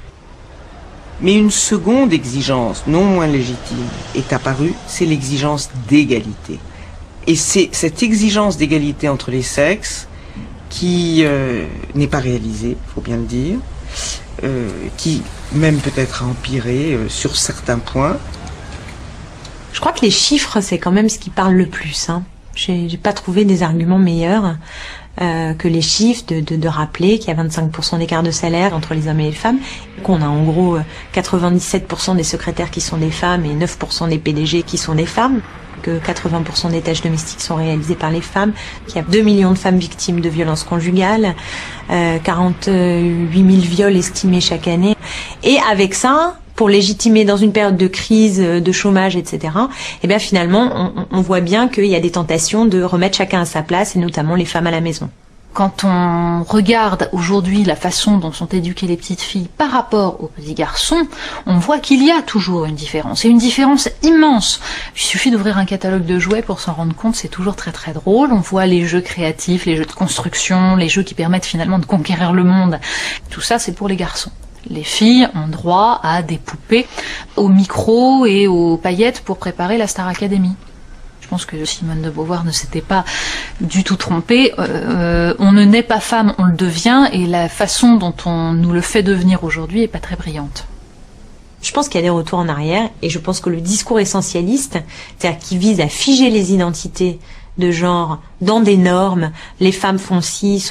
Mais une seconde exigence, non moins légitime, est apparue, c'est l'exigence d'égalité. Et c'est cette exigence d'égalité entre les sexes qui n'est pas réalisée, faut bien le dire, qui même peut-être a empiré sur certains points. Je crois que les chiffres, c'est quand même ce qui parle le plus. Hein. J'ai pas trouvé des arguments meilleurs que les chiffres de rappeler qu'il y a 25% d'écart de salaire entre les hommes et les femmes, qu'on a en gros 97% des secrétaires qui sont des femmes et 9% des PDG qui sont des femmes, que 80% des tâches domestiques sont réalisées par les femmes, qu'il y a 2 millions de femmes victimes de violences conjugales, 48 000 viols estimés chaque année. Et avec ça, pour légitimer dans une période de crise, de chômage, etc., eh bien finalement, on voit bien qu'il y a des tentations de remettre chacun à sa place, et notamment les femmes à la maison. Quand on regarde aujourd'hui la façon dont sont éduquées les petites filles par rapport aux petits garçons, on voit qu'il y a toujours une différence, et une différence immense. Il suffit d'ouvrir un catalogue de jouets pour s'en rendre compte, c'est toujours très très drôle. On voit les jeux créatifs, les jeux de construction, les jeux qui permettent finalement de conquérir le monde. Tout ça, c'est pour les garçons. Les filles ont droit à des poupées, aux micros et aux paillettes pour préparer la Star Academy. Je pense que Simone de Beauvoir ne s'était pas du tout trompée. On ne naît pas femme, on le devient, et la façon dont on nous le fait devenir aujourd'hui est pas très brillante. Je pense qu'il y a des retours en arrière, et je pense que le discours essentialiste, c'est-à-dire qui vise à figer les identités de genre dans des normes, les femmes font ci,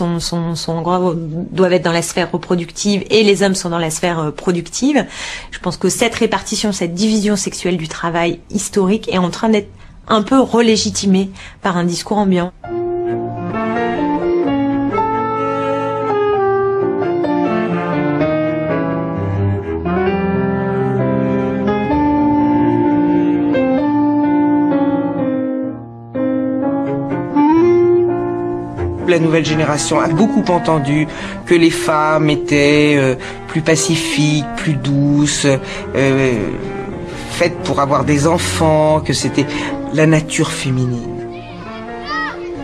doivent être dans la sphère reproductive et les hommes sont dans la sphère productive. Je pense que cette répartition, cette division sexuelle du travail historique est en train d'être un peu relégitimée par un discours ambiant. La nouvelle génération a beaucoup entendu que les femmes étaient plus pacifiques, plus douces, faites pour avoir des enfants, que c'était la nature féminine.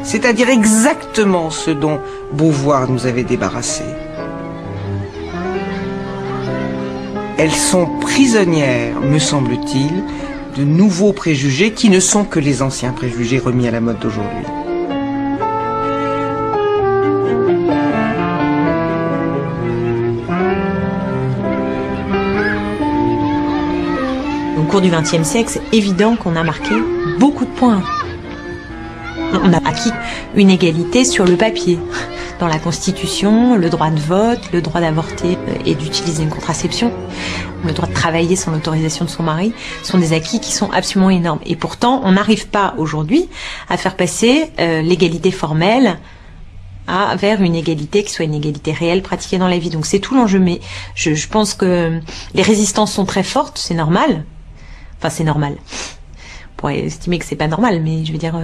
C'est-à-dire exactement ce dont Beauvoir nous avait débarrassés. Elles sont prisonnières, me semble-t-il, de nouveaux préjugés qui ne sont que les anciens préjugés remis à la mode d'aujourd'hui. Au cours du XXe siècle, c'est évident qu'on a marqué beaucoup de points. On a acquis une égalité sur le papier. Dans la Constitution, le droit de vote, le droit d'avorter et d'utiliser une contraception, le droit de travailler sans l'autorisation de son mari, sont des acquis qui sont absolument énormes. Et pourtant, on n'arrive pas aujourd'hui à faire passer l'égalité formelle vers une égalité qui soit une égalité réelle pratiquée dans la vie. Donc c'est tout l'enjeu. Mais je pense que les résistances sont très fortes, c'est normal. Enfin, c'est normal. On pourrait estimer que c'est pas normal, mais je veux dire,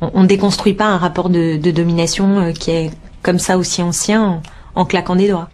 on déconstruit pas un rapport de domination qui est comme ça aussi ancien en claquant des doigts.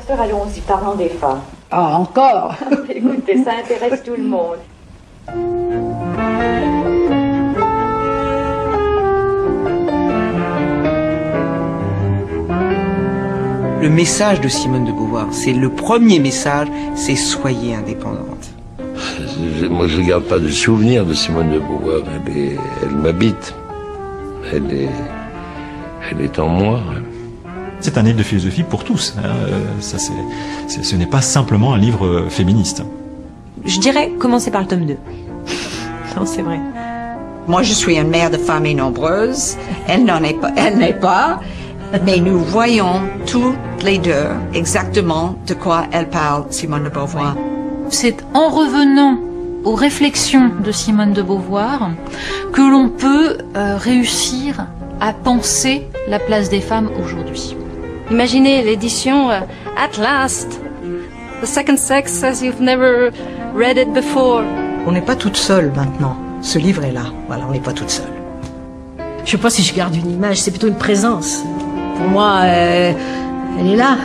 Pasteur, allons-y, parlons des femmes. Ah, encore? Écoutez, ça intéresse tout le monde. Le message de Simone de Beauvoir, c'est le premier message, c'est soyez indépendante. Moi, je ne garde pas de souvenir de Simone de Beauvoir. Elle m'habite. Elle est en moi. C'est un livre de philosophie pour tous. Ce n'est pas simplement un livre féministe. Je dirais commencer par le tome 2. Non, c'est vrai. Moi, je suis une mère de famille nombreuse. Elle n'est pas. Mais nous voyons toutes les deux exactement de quoi elle parle, Simone de Beauvoir. C'est en revenant aux réflexions de Simone de Beauvoir que l'on peut réussir à penser la place des femmes aujourd'hui. Imaginez l'édition At Last, The Second Sex as you've never read it before. On n'est pas toute seule maintenant. Ce livre est là. Voilà, on n'est pas toute seule. Je sais pas si je garde une image, c'est plutôt une présence. Pour moi, elle est là.